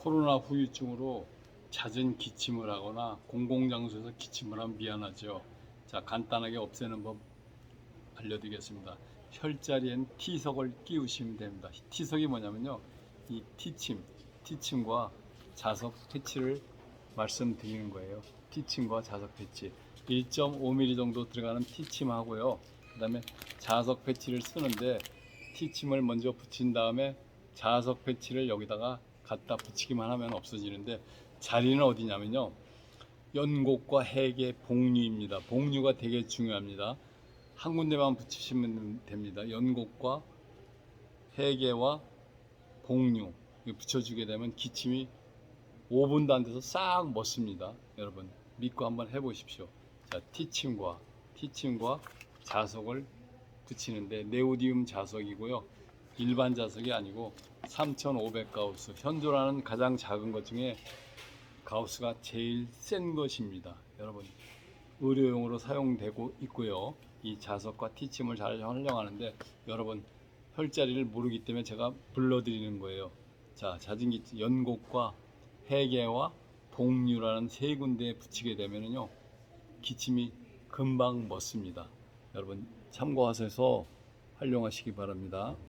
코로나 후유증으로 잦은 기침을 하거나 공공장소에서 기침을 하면 미안하죠. 자, 간단하게 없애는 법 알려드리겠습니다. 혈자리엔 T석을 끼우시면 됩니다. T석이 뭐냐면요, 이 T침과 자석 패치를 말씀드리는 거예요. T침과 자석 패치 1.5mm 정도 들어가는 T침 하고요. 그 다음에 자석 패치를 쓰는데 T침을 먼저 붙인 다음에 자석 패치를 여기다가 갖다 붙이기만 하면 없어지는데, 자리는 어디냐면요, 연곡과 해계, 복류입니다. 복류가 되게 중요합니다. 한 군데만 붙이시면 됩니다. 연곡과 해계와 복류 붙여주게 되면 기침이 5분도 안 돼서 싹 멎습니다. 여러분 믿고 한번 해보십시오. 자, T침과 자석을 붙이는데 네오디움 자석이고요. 일반 자석이 아니고 3500가우스, 현존하는 가장 작은 것 중에 가우스가 제일 센 것입니다. 여러분 의료용으로 사용되고 있고요. 이 자석과 T침을 잘 활용하는데, 여러분 혈자리를 모르기 때문에 제가 불러드리는 거예요. 자, 잦은 기침, 연곡과 해계와 복류라는 세 군데에 붙이게 되면요, 기침이 금방 멎습니다. 여러분 참고하셔서 활용하시기 바랍니다.